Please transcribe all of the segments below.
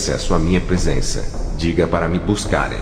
acesso à minha presença. Diga para me buscarem.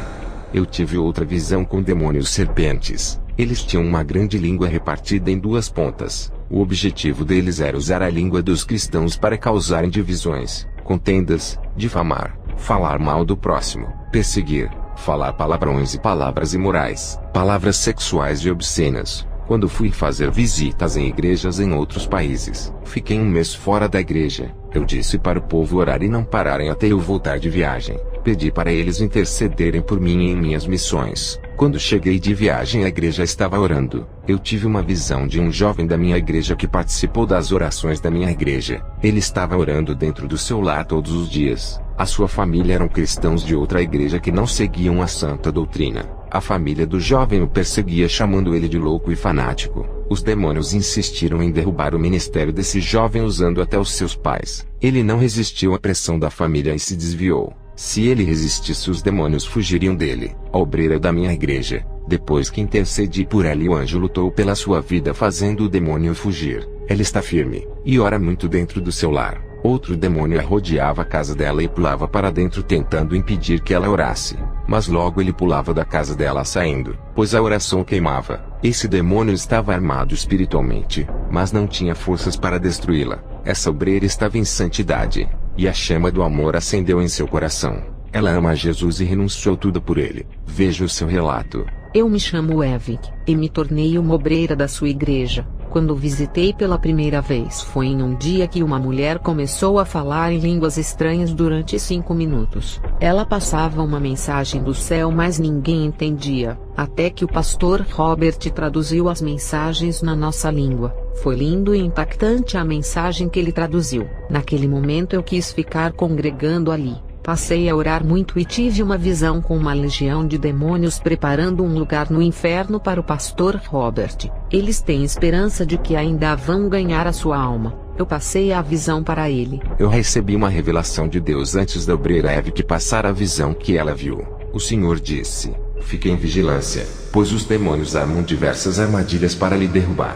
Eu tive outra visão com demônios serpentes. Eles tinham uma grande língua repartida em duas pontas. O objetivo deles era usar a língua dos cristãos para causarem divisões, contendas, difamar, falar mal do próximo, perseguir, falar palavrões e palavras imorais, palavras sexuais e obscenas. Quando fui fazer visitas em igrejas em outros países, fiquei um mês fora da igreja. Eu disse para o povo orar e não pararem até eu voltar de viagem. Pedi para eles intercederem por mim em minhas missões. Quando cheguei de viagem, a igreja estava orando. Eu tive uma visão de um jovem da minha igreja que participou das orações da minha igreja. Ele estava orando dentro do seu lar todos os dias. A sua família eram cristãos de outra igreja que não seguiam a santa doutrina. A família do jovem o perseguia, chamando ele de louco e fanático. Os demônios insistiram em derrubar o ministério desse jovem usando até os seus pais. Ele não resistiu à pressão da família e se desviou. Se ele resistisse, os demônios fugiriam dele. A obreira da minha igreja, depois que intercedi por ela, e o anjo lutou pela sua vida fazendo o demônio fugir. Ela está firme, e ora muito dentro do seu lar. Outro demônio rodeava a casa dela e pulava para dentro tentando impedir que ela orasse. Mas logo ele pulava da casa dela saindo, pois a oração queimava. Esse demônio estava armado espiritualmente, mas não tinha forças para destruí-la. Essa obreira estava em santidade, e a chama do amor acendeu em seu coração. Ela ama a Jesus e renunciou tudo por ele. Veja o seu relato. Eu me chamo Evik, e me tornei uma obreira da sua igreja. Quando visitei pela primeira vez foi em um dia que uma mulher começou a falar em línguas estranhas durante 5 minutos. Ela passava uma mensagem do céu, mas ninguém entendia, até que o pastor Robert traduziu as mensagens na nossa língua. Foi lindo e impactante a mensagem que ele traduziu. Naquele momento eu quis ficar congregando ali. Passei a orar muito e tive uma visão com uma legião de demônios preparando um lugar no inferno para o pastor Robert. Eles têm esperança de que ainda vão ganhar a sua alma. Eu passei a visão para ele. Eu recebi uma revelação de Deus antes da obreira Evik passar a visão que ela viu. O Senhor disse: fique em vigilância, pois os demônios armam diversas armadilhas para lhe derrubar.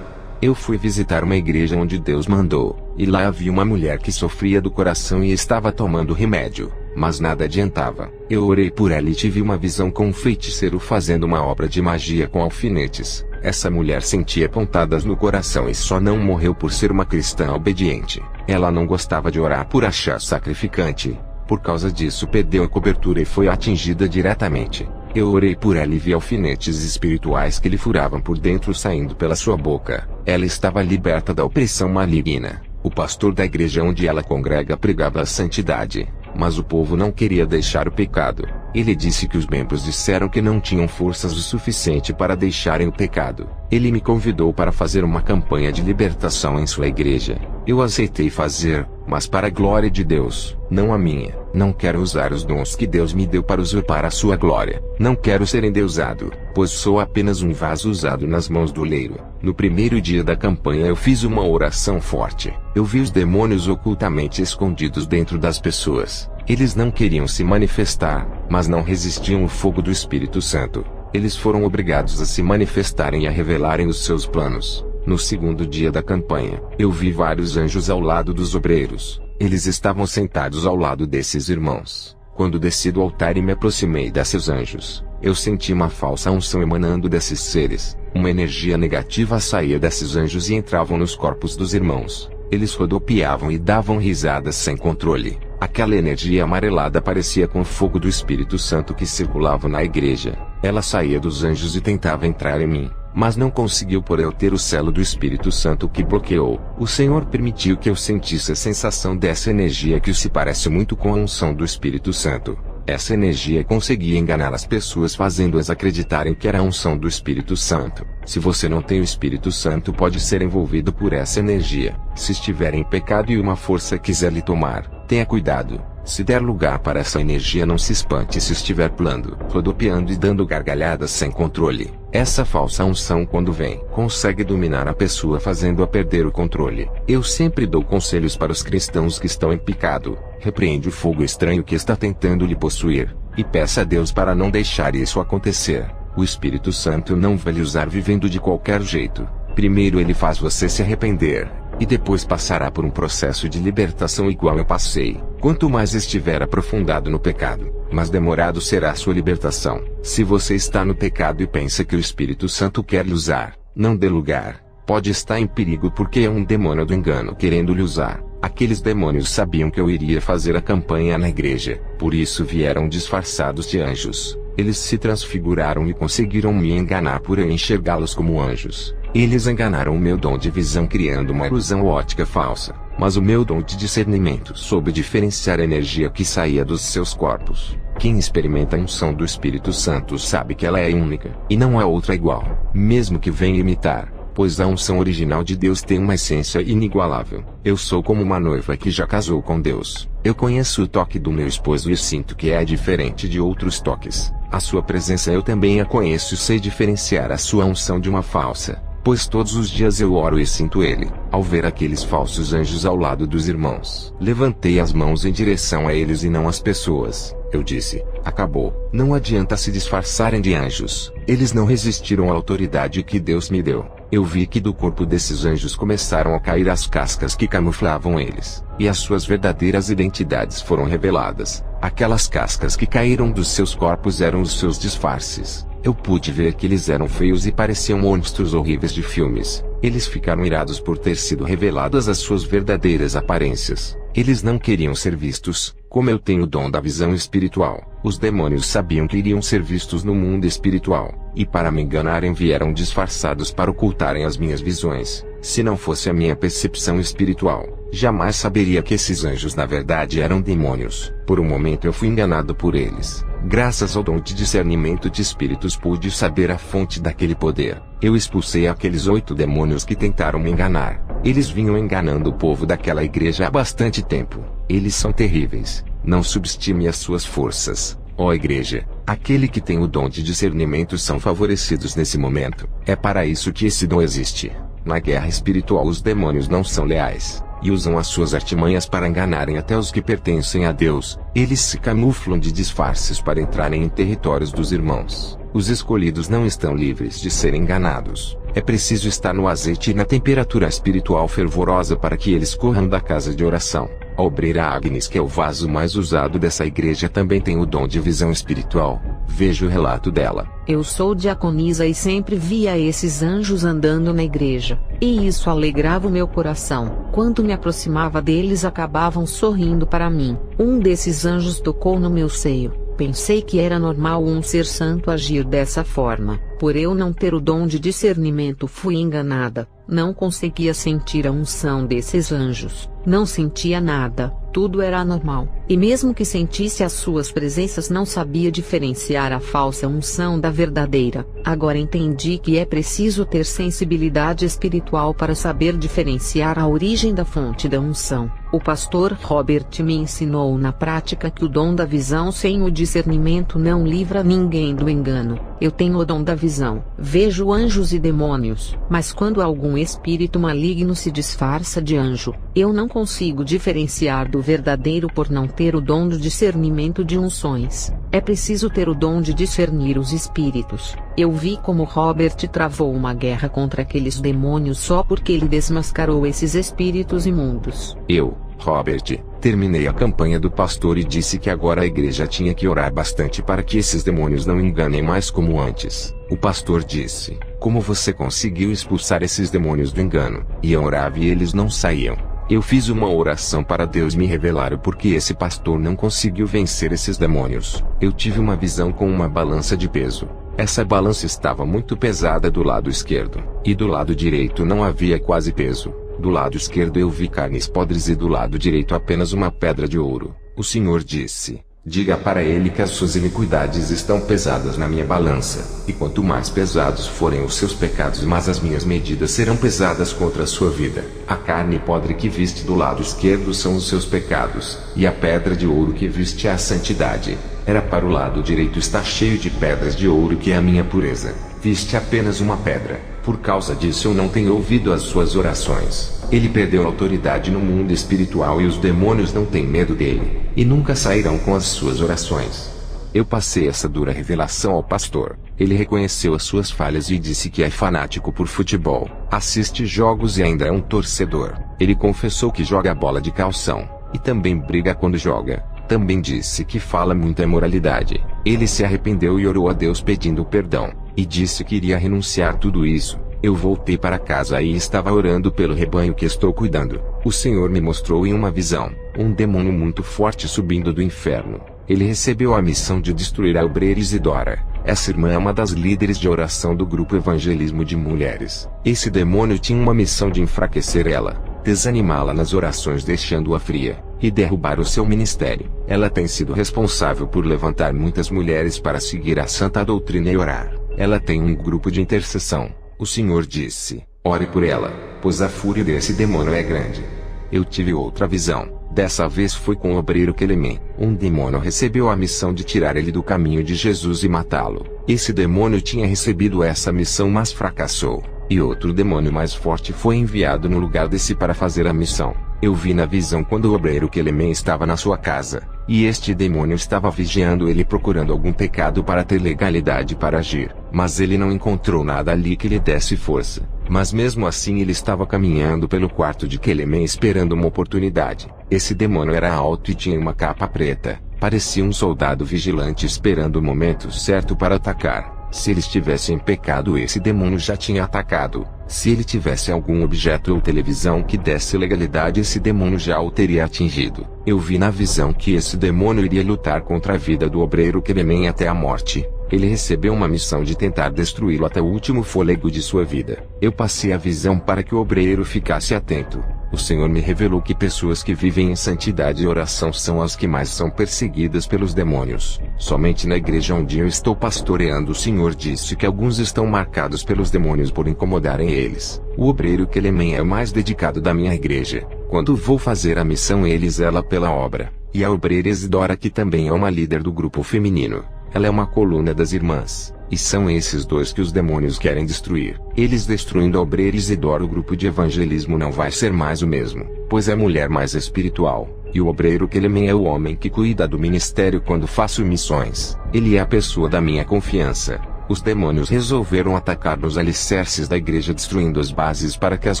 Eu fui visitar uma igreja onde Deus mandou, e lá havia uma mulher que sofria do coração e estava tomando remédio, mas nada adiantava. Eu orei por ela e tive uma visão com um feiticeiro fazendo uma obra de magia com alfinetes. Essa mulher sentia pontadas no coração e só não morreu por ser uma cristã obediente. Ela não gostava de orar por achar sacrificante. Por causa disso perdeu a cobertura e foi atingida diretamente. Eu orei por ela e vi alfinetes espirituais que lhe furavam por dentro saindo pela sua boca. Ela estava liberta da opressão maligna. O pastor da igreja onde ela congrega pregava a santidade, mas o povo não queria deixar o pecado. Ele disse que os membros disseram que não tinham forças o suficiente para deixarem o pecado. Ele me convidou para fazer uma campanha de libertação em sua igreja. Eu aceitei fazer, mas para a glória de Deus, não a minha. Não quero usar os dons que Deus me deu para usurpar a sua glória. Não quero ser endeusado, pois sou apenas um vaso usado nas mãos do oleiro. No primeiro dia da campanha eu fiz uma oração forte. Eu vi os demônios ocultamente escondidos dentro das pessoas. Eles não queriam se manifestar, mas não resistiam ao fogo do Espírito Santo. Eles foram obrigados a se manifestarem e a revelarem os seus planos. No segundo dia da campanha, eu vi vários anjos ao lado dos obreiros. Eles estavam sentados ao lado desses irmãos. Quando desci do altar e me aproximei desses anjos, eu senti uma falsa unção emanando desses seres. Uma energia negativa saía desses anjos e entravam nos corpos dos irmãos. Eles rodopiavam e davam risadas sem controle. Aquela energia amarelada parecia com o fogo do Espírito Santo que circulava na igreja. Ela saía dos anjos e tentava entrar em mim, mas não conseguiu por eu ter o selo do Espírito Santo que bloqueou. O Senhor permitiu que eu sentisse a sensação dessa energia que se parece muito com a unção do Espírito Santo. Essa energia conseguia enganar as pessoas fazendo-as acreditarem que era a unção do Espírito Santo. Se você não tem o Espírito Santo, pode ser envolvido por essa energia. Se estiver em pecado e uma força quiser lhe tomar, tenha cuidado. Se der lugar para essa energia, não se espante se estiver pulando, rodopiando e dando gargalhadas sem controle. Essa falsa unção, quando vem, consegue dominar a pessoa fazendo-a perder o controle. Eu sempre dou conselhos para os cristãos que estão em pecado. Repreende o fogo estranho que está tentando lhe possuir, e peça a Deus para não deixar isso acontecer. O Espírito Santo não vai lhe usar vivendo de qualquer jeito. Primeiro ele faz você se arrepender, e depois passará por um processo de libertação igual eu passei. Quanto mais estiver aprofundado no pecado, mais demorado será a sua libertação. Se você está no pecado e pensa que o Espírito Santo quer lhe usar, não dê lugar. Pode estar em perigo porque é um demônio do engano querendo lhe usar. Aqueles demônios sabiam que eu iria fazer a campanha na igreja, por isso vieram disfarçados de anjos. Eles se transfiguraram e conseguiram me enganar por eu enxergá-los como anjos. Eles enganaram o meu dom de visão criando uma ilusão ótica falsa, mas o meu dom de discernimento soube diferenciar a energia que saía dos seus corpos. Quem experimenta a unção do Espírito Santo sabe que ela é única, e não há outra igual, mesmo que venha imitar, pois a unção original de Deus tem uma essência inigualável. Eu sou como uma noiva que já casou com Deus. Eu conheço o toque do meu esposo e sinto que é diferente de outros toques. A sua presença eu também a conheço e sei diferenciar a sua unção de uma falsa, pois todos os dias eu oro e sinto ele. Ao ver aqueles falsos anjos ao lado dos irmãos, levantei as mãos em direção a eles e não às pessoas. Eu disse: acabou. Não adianta se disfarçarem de anjos. Eles não resistiram à autoridade que Deus me deu. Eu vi que do corpo desses anjos começaram a cair as cascas que camuflavam eles, e as suas verdadeiras identidades foram reveladas. Aquelas cascas que caíram dos seus corpos eram os seus disfarces. Eu pude ver que eles eram feios e pareciam monstros horríveis de filmes. Eles ficaram irados por ter sido reveladas as suas verdadeiras aparências. Eles não queriam ser vistos, como eu tenho o dom da visão espiritual. Os demônios sabiam que iriam ser vistos no mundo espiritual, e para me enganarem vieram disfarçados para ocultarem as minhas visões. Se não fosse a minha percepção espiritual, jamais saberia que esses anjos na verdade eram demônios. Por um momento eu fui enganado por eles. Graças ao dom de discernimento de espíritos pude saber a fonte daquele poder. Eu expulsei aqueles 8 demônios que tentaram me enganar. Eles vinham enganando o povo daquela igreja há bastante tempo. Eles são terríveis. Não subestime as suas forças, ó igreja. Aquele que tem o dom de discernimento são favorecidos nesse momento. É para isso que esse dom existe. Na guerra espiritual os demônios não são leais, e usam as suas artimanhas para enganarem até os que pertencem a Deus. Eles se camuflam de disfarces para entrarem em territórios dos irmãos. Os escolhidos não estão livres de serem enganados. É preciso estar no azeite e na temperatura espiritual fervorosa para que eles corram da casa de oração. A obreira Agnes, que é o vaso mais usado dessa igreja, também tem o dom de visão espiritual. Veja o relato dela. Eu sou diaconisa e sempre via esses anjos andando na igreja, e isso alegrava o meu coração. Quando me aproximava deles, acabavam sorrindo para mim. Um desses anjos tocou no meu seio. Pensei que era normal um ser santo agir dessa forma. Por eu não ter o dom de discernimento, fui enganada. Não conseguia sentir a unção desses anjos. Não sentia nada. Tudo era normal. E mesmo que sentisse as suas presenças, não sabia diferenciar a falsa unção da verdadeira. Agora entendi que é preciso ter sensibilidade espiritual para saber diferenciar a origem da fonte da unção. O pastor Robert me ensinou na prática que o dom da visão sem o discernimento não livra ninguém do engano. Eu tenho o dom da visão. Vejo anjos e demônios, mas quando algum espírito maligno se disfarça de anjo, eu não consigo diferenciar do verdadeiro por não ter o dom do discernimento de unções. É preciso ter o dom de discernir os espíritos. Eu vi como Robert travou uma guerra contra aqueles demônios só porque ele desmascarou esses espíritos imundos. Eu, Robert, terminei a campanha do pastor e disse que agora a igreja tinha que orar bastante para que esses demônios não enganem mais como antes. O pastor disse: como você conseguiu expulsar esses demônios do engano? E eu orava e eles não saíam. Eu fiz uma oração para Deus me revelar o porquê esse pastor não conseguiu vencer esses demônios. Eu tive uma visão com uma balança de peso. Essa balança estava muito pesada do lado esquerdo, e do lado direito não havia quase peso. Do lado esquerdo eu vi carnes podres e do lado direito apenas uma pedra de ouro. O Senhor disse: diga para ele que as suas iniquidades estão pesadas na minha balança, e quanto mais pesados forem os seus pecados, mais as minhas medidas serão pesadas contra a sua vida. A carne podre que viste do lado esquerdo são os seus pecados, e a pedra de ouro que viste é a santidade. Era para o lado direito está cheio de pedras de ouro que é a minha pureza. Viste apenas uma pedra. Por causa disso eu não tenho ouvido as suas orações. Ele perdeu autoridade no mundo espiritual e os demônios não têm medo dele, e nunca sairão com as suas orações. Eu passei essa dura revelação ao pastor. Ele reconheceu as suas falhas e disse que é fanático por futebol, assiste jogos e ainda é um torcedor. Ele confessou que joga bola de calção, e também briga quando joga. Também disse que fala muita imoralidade. Ele se arrependeu e orou a Deus pedindo perdão, e disse que iria renunciar tudo isso. Eu voltei para casa e estava orando pelo rebanho que estou cuidando. O Senhor me mostrou em uma visão, um demônio muito forte subindo do inferno. Ele recebeu a missão de destruir a obreira Isidora. Essa irmã é uma das líderes de oração do grupo Evangelismo de Mulheres. Esse demônio tinha uma missão de enfraquecer ela, desanimá-la nas orações deixando-a fria, e derrubar o seu ministério. Ela tem sido responsável por levantar muitas mulheres para seguir a santa doutrina e orar. Ela tem um grupo de intercessão. O Senhor disse, ore por ela, pois a fúria desse demônio é grande. Eu tive outra visão. Dessa vez foi com o obreiro Quelemem. Um demônio recebeu a missão de tirar ele do caminho de Jesus e matá-lo. Esse demônio tinha recebido essa missão mas fracassou. E outro demônio mais forte foi enviado no lugar desse para fazer a missão. Eu vi na visão quando o obreiro Quelemem estava na sua casa, e este demônio estava vigiando ele procurando algum pecado para ter legalidade para agir. Mas ele não encontrou nada ali que lhe desse força. Mas mesmo assim ele estava caminhando pelo quarto de Quelemem esperando uma oportunidade. Esse demônio era alto e tinha uma capa preta. Parecia um soldado vigilante esperando o momento certo para atacar. Se ele estivesse em pecado, esse demônio já tinha atacado. Se ele tivesse algum objeto ou televisão que desse legalidade, esse demônio já o teria atingido. Eu vi na visão que esse demônio iria lutar contra a vida do obreiro Quelemem até a morte. Ele recebeu uma missão de tentar destruí-lo até o último fôlego de sua vida. Eu passei a visão para que o obreiro ficasse atento. O Senhor me revelou que pessoas que vivem em santidade e oração são as que mais são perseguidas pelos demônios. Somente na igreja onde eu estou pastoreando, o Senhor disse que alguns estão marcados pelos demônios por incomodarem eles. O obreiro Quelemem é o mais dedicado da minha igreja. Quando vou fazer a missão, ele zela pela obra. E a obreira Isidora, que também é uma líder do grupo feminino. Ela é uma coluna das irmãs. E são esses dois que os demônios querem destruir. Eles destruindo a obreira Isidora, o grupo de evangelismo não vai ser mais o mesmo, pois é a mulher mais espiritual. E o obreiro Quelemem é o homem que cuida do ministério quando faço missões. Ele é a pessoa da minha confiança. Os demônios resolveram atacar nos alicerces da igreja, destruindo as bases para que as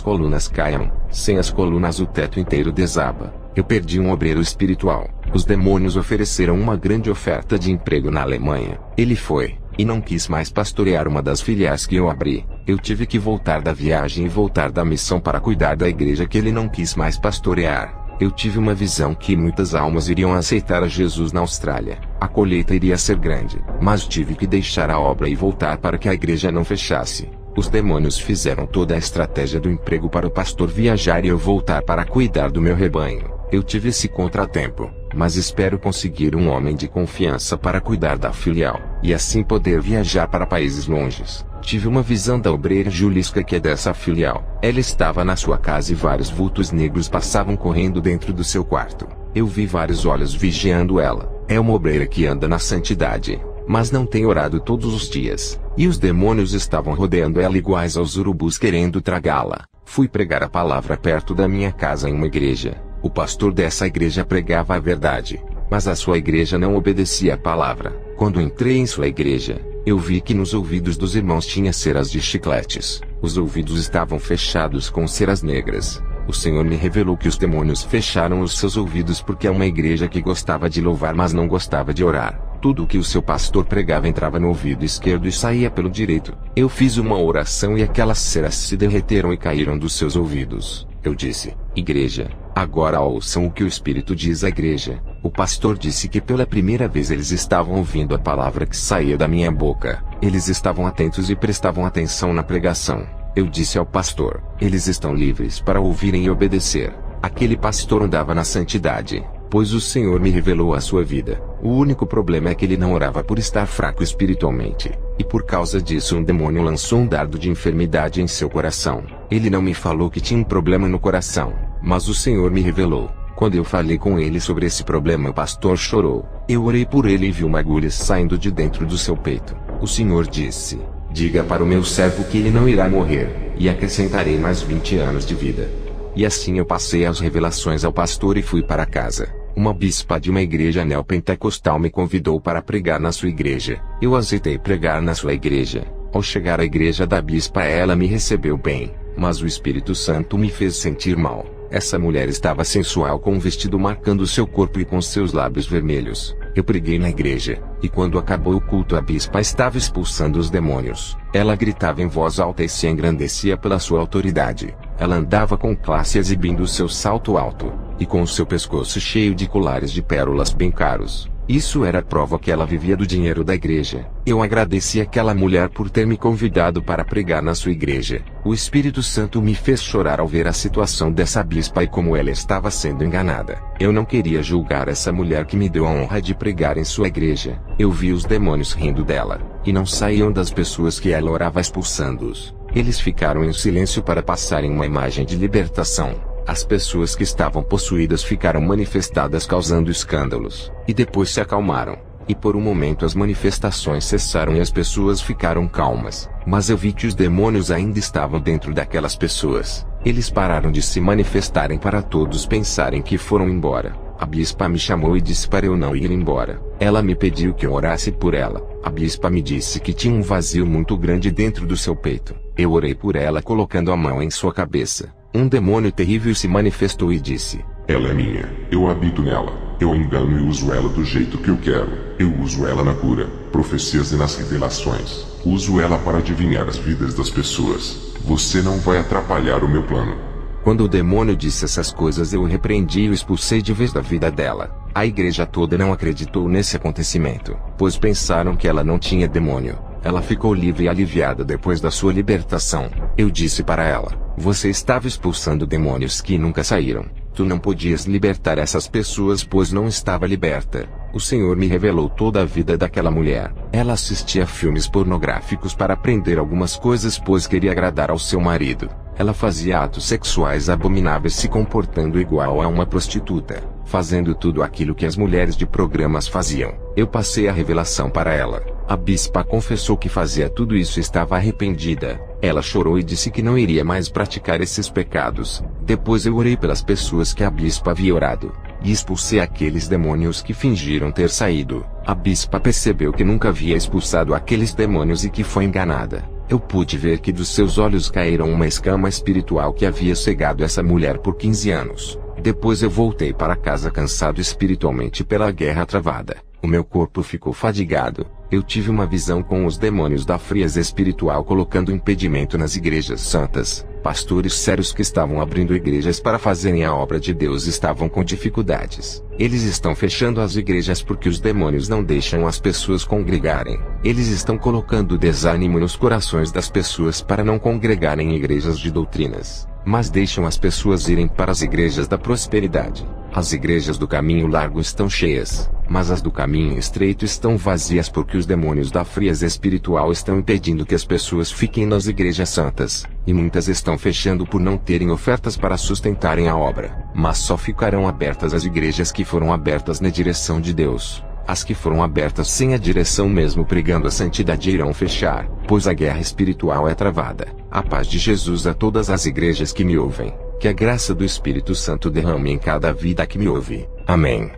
colunas caiam. Sem as colunas o teto inteiro desaba. Eu perdi um obreiro espiritual. Os demônios ofereceram uma grande oferta de emprego na Alemanha. Ele foi, e não quis mais pastorear uma das filiais que eu abri. Eu tive que voltar da viagem e voltar da missão para cuidar da igreja que ele não quis mais pastorear. Eu tive uma visão que muitas almas iriam aceitar a Jesus na Austrália. A colheita iria ser grande, mas tive que deixar a obra e voltar para que a igreja não fechasse. Os demônios fizeram toda a estratégia do emprego para o pastor viajar e eu voltar para cuidar do meu rebanho. Eu tive esse contratempo, mas espero conseguir um homem de confiança para cuidar da filial, e assim poder viajar para países longes. Tive uma visão da obreira Julisca, que é dessa filial. Ela estava na sua casa e vários vultos negros passavam correndo dentro do seu quarto. Eu vi vários olhos vigiando ela. É uma obreira que anda na santidade, mas não tem orado todos os dias. E os demônios estavam rodeando ela iguais aos urubus querendo tragá-la. Fui pregar a palavra perto da minha casa em uma igreja. O pastor dessa igreja pregava a verdade, mas a sua igreja não obedecia a palavra. Quando entrei em sua igreja, eu vi que nos ouvidos dos irmãos tinha ceras de chicletes. Os ouvidos estavam fechados com ceras negras. O Senhor me revelou que os demônios fecharam os seus ouvidos porque é uma igreja que gostava de louvar, mas não gostava de orar. Tudo o que o seu pastor pregava entrava no ouvido esquerdo e saía pelo direito. Eu fiz uma oração e aquelas ceras se derreteram e caíram dos seus ouvidos. Eu disse, igreja, agora ouçam o que o Espírito diz à igreja. O pastor disse que pela primeira vez eles estavam ouvindo a palavra que saía da minha boca. Eles estavam atentos e prestavam atenção na pregação. Eu disse ao pastor, eles estão livres para ouvirem e obedecer. Aquele pastor andava na santidade, pois o Senhor me revelou a sua vida. O único problema é que ele não orava por estar fraco espiritualmente. E por causa disso um demônio lançou um dardo de enfermidade em seu coração. Ele não me falou que tinha um problema no coração, mas o Senhor me revelou. Quando eu falei com ele sobre esse problema, o pastor chorou. Eu orei por ele e vi uma agulha saindo de dentro do seu peito. O Senhor disse, diga para o meu servo que ele não irá morrer, e acrescentarei mais 20 anos de vida. E assim eu passei as revelações ao pastor e fui para casa. Uma bispa de uma igreja neopentecostal me convidou para pregar na sua igreja. Eu aceitei pregar na sua igreja. Ao chegar à igreja da bispa, ela me recebeu bem, mas o Espírito Santo me fez sentir mal. Essa mulher estava sensual com um vestido marcando seu corpo e com seus lábios vermelhos. Eu preguei na igreja, e quando acabou o culto a bispa estava expulsando os demônios. Ela gritava em voz alta e se engrandecia pela sua autoridade. Ela andava com classe exibindo seu salto alto, e com seu pescoço cheio de colares de pérolas bem caros. Isso era prova que ela vivia do dinheiro da igreja. Eu agradeci àquela mulher por ter me convidado para pregar na sua igreja. O Espírito Santo me fez chorar ao ver a situação dessa bispa e como ela estava sendo enganada. Eu não queria julgar essa mulher que me deu a honra de pregar em sua igreja. Eu vi os demônios rindo dela, e não saíam das pessoas que ela orava expulsando-os. Eles ficaram em silêncio para passarem uma imagem de libertação. As pessoas que estavam possuídas ficaram manifestadas causando escândalos, e depois se acalmaram. E por um momento as manifestações cessaram e as pessoas ficaram calmas. Mas eu vi que os demônios ainda estavam dentro daquelas pessoas. Eles pararam de se manifestarem para todos pensarem que foram embora. A bispa me chamou e disse para eu não ir embora. Ela me pediu que eu orasse por ela. A bispa me disse que tinha um vazio muito grande dentro do seu peito. Eu orei por ela colocando a mão em sua cabeça. Um demônio terrível se manifestou e disse: ela é minha, eu habito nela, eu engano e uso ela do jeito que eu quero. Eu uso ela na cura, profecias e nas revelações. Uso ela para adivinhar as vidas das pessoas. Você não vai atrapalhar o meu plano. Quando o demônio disse essas coisas, eu o repreendi e o expulsei de vez da vida dela. A igreja toda não acreditou nesse acontecimento, pois pensaram que ela não tinha demônio. Ela ficou livre e aliviada depois da sua libertação. Eu disse para ela: você estava expulsando demônios que nunca saíram. Tu não podias libertar essas pessoas pois não estava liberta. O Senhor me revelou toda a vida daquela mulher. Ela assistia filmes pornográficos para aprender algumas coisas pois queria agradar ao seu marido. Ela fazia atos sexuais abomináveis se comportando igual a uma prostituta, fazendo tudo aquilo que as mulheres de programas faziam. Eu passei a revelação para ela. A bispa confessou que fazia tudo isso e estava arrependida. Ela chorou e disse que não iria mais praticar esses pecados. Depois eu orei pelas pessoas que a bispa havia orado, e expulsei aqueles demônios que fingiram ter saído. A bispa percebeu que nunca havia expulsado aqueles demônios e que foi enganada. Eu pude ver que dos seus olhos caíram uma escama espiritual que havia cegado essa mulher por 15 anos. Depois eu voltei para casa cansado espiritualmente pela guerra travada. O meu corpo ficou fadigado. Eu tive uma visão com os demônios da frieza espiritual colocando impedimento nas igrejas santas. Pastores sérios que estavam abrindo igrejas para fazerem a obra de Deus estavam com dificuldades. Eles estão fechando as igrejas porque os demônios não deixam as pessoas congregarem. Eles estão colocando desânimo nos corações das pessoas para não congregarem em igrejas de doutrinas, mas deixam as pessoas irem para as igrejas da prosperidade. As igrejas do caminho largo estão cheias, mas as do caminho estreito estão vazias porque os demônios da frieza espiritual estão impedindo que as pessoas fiquem nas igrejas santas, e muitas estão fechando por não terem ofertas para sustentarem a obra. Mas só ficarão abertas as igrejas que foram abertas na direção de Deus. As que foram abertas sem a direção mesmo pregando a santidade irão fechar, pois a guerra espiritual é travada. A paz de Jesus a todas as igrejas que me ouvem. Que a graça do Espírito Santo derrame em cada vida que me ouve. Amém.